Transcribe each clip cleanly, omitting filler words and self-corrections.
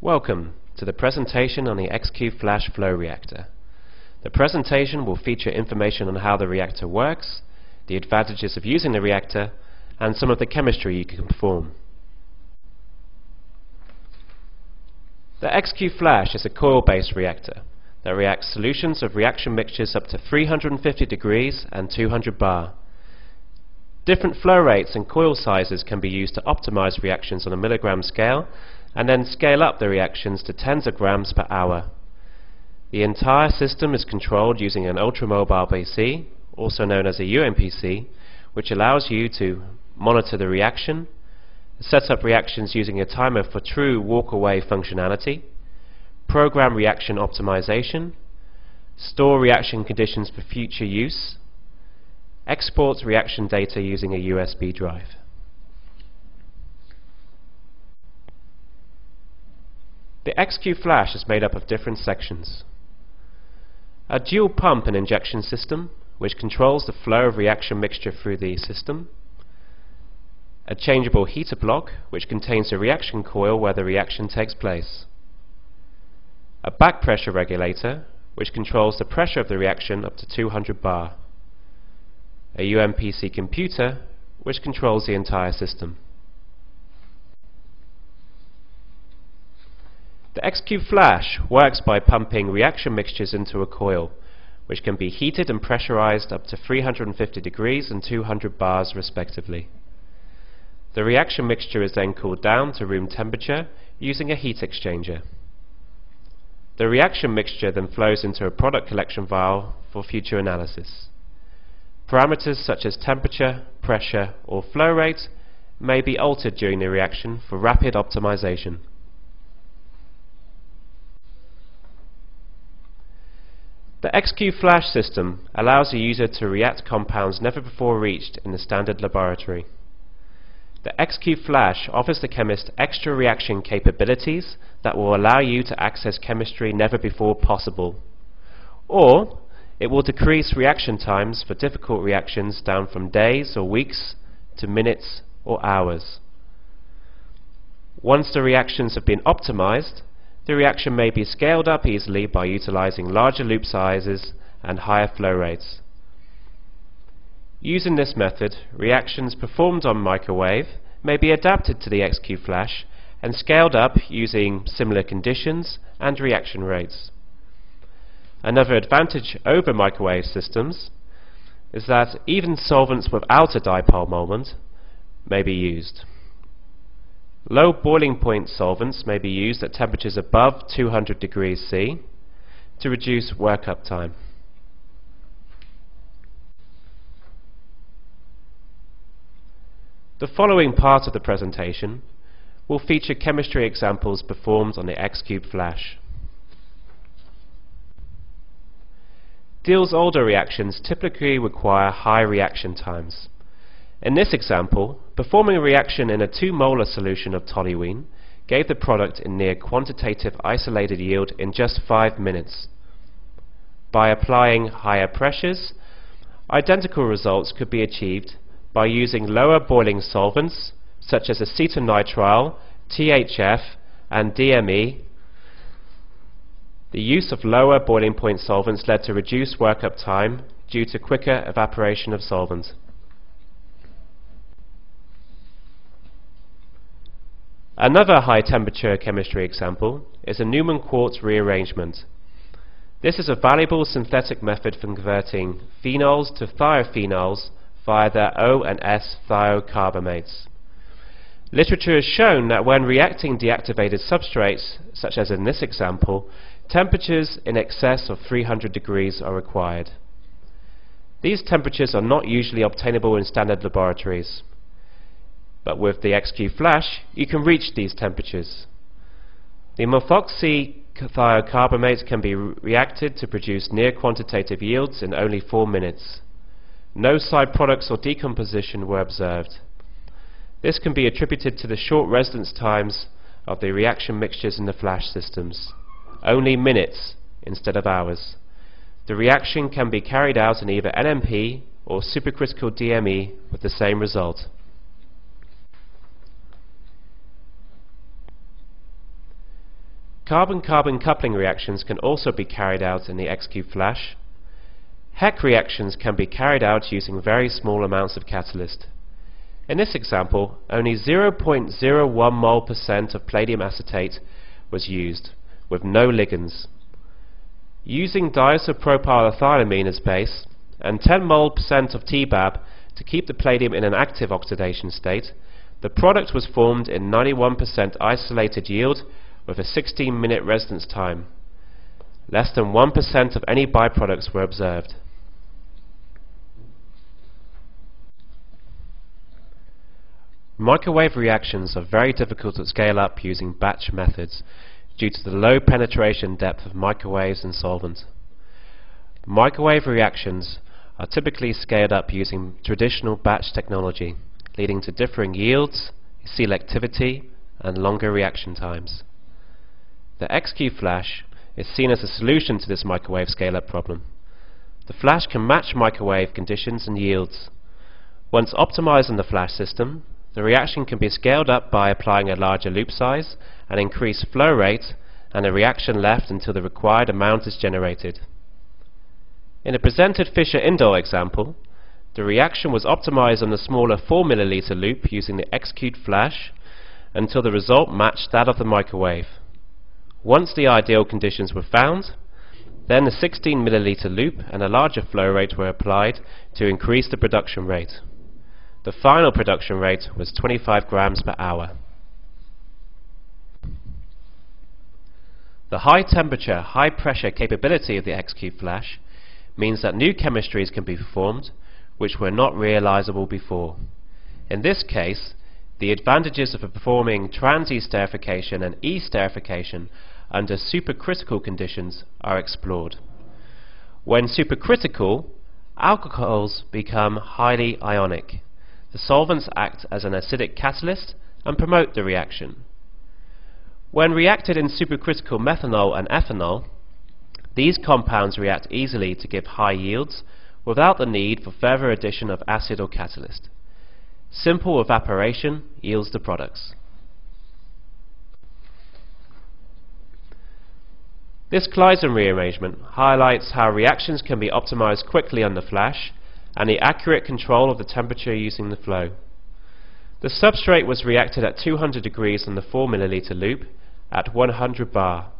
Welcome to the presentation on the XQ Flash Flow Reactor. The presentation will feature information on how the reactor works, the advantages of using the reactor, and some of the chemistry you can perform. The XQ Flash is a coil-based reactor that reacts solutions of reaction mixtures up to 350 degrees and 200 bar. Different flow rates and coil sizes can be used to optimize reactions on a milligram scale and then scale up the reactions to tens of grams per hour. The entire system is controlled using an ultramobile PC, also known as a UMPC, which allows you to monitor the reaction, set up reactions using a timer for true walk-away functionality, program reaction optimization, store reaction conditions for future use, export reaction data using a USB drive. The XQ Flash is made up of different sections. A dual pump and injection system, which controls the flow of reaction mixture through the system. A changeable heater block, which contains a reaction coil where the reaction takes place. A back pressure regulator, which controls the pressure of the reaction up to 200 bar. A UMPC computer, which controls the entire system. The XQ Flash works by pumping reaction mixtures into a coil, which can be heated and pressurized up to 350 degrees and 200 bars respectively. The reaction mixture is then cooled down to room temperature using a heat exchanger. The reaction mixture then flows into a product collection vial for future analysis. Parameters such as temperature, pressure, or flow rate may be altered during the reaction for rapid optimization. The XQ Flash system allows the user to react compounds never before reached in the standard laboratory. The XQ Flash offers the chemist extra reaction capabilities that will allow you to access chemistry never before possible. Or it will decrease reaction times for difficult reactions down from days or weeks to minutes or hours. Once the reactions have been optimized, the reaction may be scaled up easily by utilizing larger loop sizes and higher flow rates. Using this method, reactions performed on microwave may be adapted to the XQ Flash and scaled up using similar conditions and reaction rates. Another advantage over microwave systems is that even solvents without a dipole moment may be used. Low boiling point solvents may be used at temperatures above 200 degrees C to reduce workup time. The following part of the presentation will feature chemistry examples performed on the XQ Flash. Diels-Alder reactions typically require high reaction times. In this example, performing a reaction in a 2 molar solution of toluene gave the product in near quantitative isolated yield in just 5 minutes. By applying higher pressures, identical results could be achieved by using lower boiling solvents such as acetonitrile, THF, and DME. The use of lower boiling point solvents led to reduced workup time due to quicker evaporation of solvent. Another high temperature chemistry example is a Newman quartz rearrangement. This is a valuable synthetic method for converting phenols to thiophenols via their O and S thiocarbamates. Literature has shown that when reacting deactivated substrates, such as in this example, temperatures in excess of 300 degrees are required. These temperatures are not usually obtainable in standard laboratories, but with the XQ Flash you can reach these temperatures. The methoxy thiocarbamate can be reacted to produce near quantitative yields in only 4 minutes. No side products or decomposition were observed. This can be attributed to the short residence times of the reaction mixtures in the Flash systems. Only minutes instead of hours. The reaction can be carried out in either NMP or supercritical DME with the same result. Carbon-carbon coupling reactions can also be carried out in the X-Cube Flash. Heck reactions can be carried out using very small amounts of catalyst. In this example, only 0.01 mole% of palladium acetate was used, with no ligands. Using diisopropylethylamine as base and 10 mole% of TBAB to keep the palladium in an active oxidation state, the product was formed in 91% isolated yield with a 16-minute residence time. Less than 1% of any byproducts were observed. Microwave reactions are very difficult to scale up using batch methods due to the low penetration depth of microwaves and solvent. Microwave reactions are typically scaled up using traditional batch technology, leading to differing yields, selectivity, and longer reaction times. The X-Cube Flash is seen as a solution to this microwave scale-up problem. The flash can match microwave conditions and yields. Once optimized in the flash system, the reaction can be scaled up by applying a larger loop size and increased flow rate, and the reaction left until the required amount is generated. In the presented Fischer-Indol example, the reaction was optimized on the smaller 4 ml loop using the X-Cube Flash until the result matched that of the microwave. Once the ideal conditions were found, then the 16 ml loop and a larger flow rate were applied to increase the production rate. The final production rate was 25 grams per hour. The high temperature, high pressure capability of the X-Cube Flash means that new chemistries can be performed which were not realizable before. In this case, the advantages of performing trans-esterification and esterification under supercritical conditions are explored. When supercritical, alcohols become highly ionic. The solvents act as an acidic catalyst and promote the reaction. When reacted in supercritical methanol and ethanol, these compounds react easily to give high yields without the need for further addition of acid or catalyst. Simple evaporation yields the products. This Claisen rearrangement highlights how reactions can be optimized quickly on the flash and the accurate control of the temperature using the flow. The substrate was reacted at 200 degrees on the 4 ml loop at 100 bar.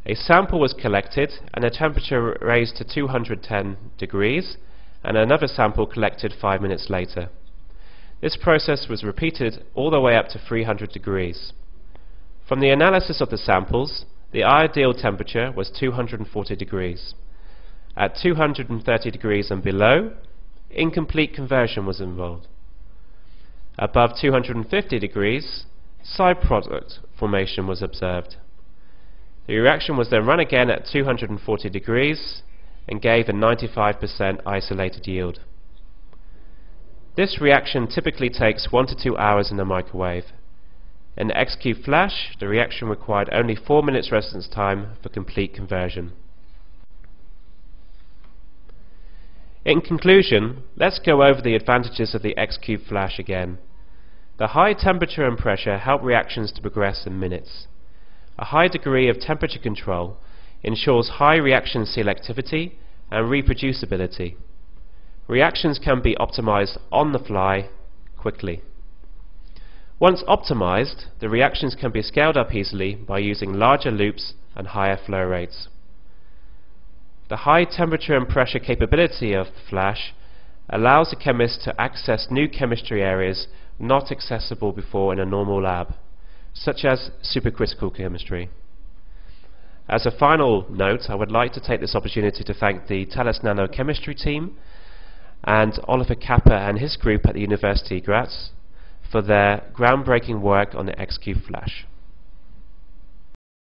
A sample was collected and the temperature raised to 210 degrees, and another sample collected 5 minutes later. This process was repeated all the way up to 300 degrees. From the analysis of the samples, the ideal temperature was 240 degrees. At 230 degrees and below, incomplete conversion was involved. Above 250 degrees, side product formation was observed. The reaction was then run again at 240 degrees and gave a 95% isolated yield. This reaction typically takes 1 to 2 hours in the microwave. In the X-Cube Flash, the reaction required only 4 minutes residence time for complete conversion. In conclusion, let's go over the advantages of the X-Cube Flash again. The high temperature and pressure help reactions to progress in minutes. A high degree of temperature control ensures high reaction selectivity and reproducibility. Reactions can be optimized on the fly quickly. Once optimized, the reactions can be scaled up easily by using larger loops and higher flow rates. The high temperature and pressure capability of the flash allows the chemist to access new chemistry areas not accessible before in a normal lab, such as supercritical chemistry. As a final note, I would like to take this opportunity to thank the Thales Nanochemistry team and Oliver Kapper and his group at the University Graz for their groundbreaking work on the X-Cube Flash.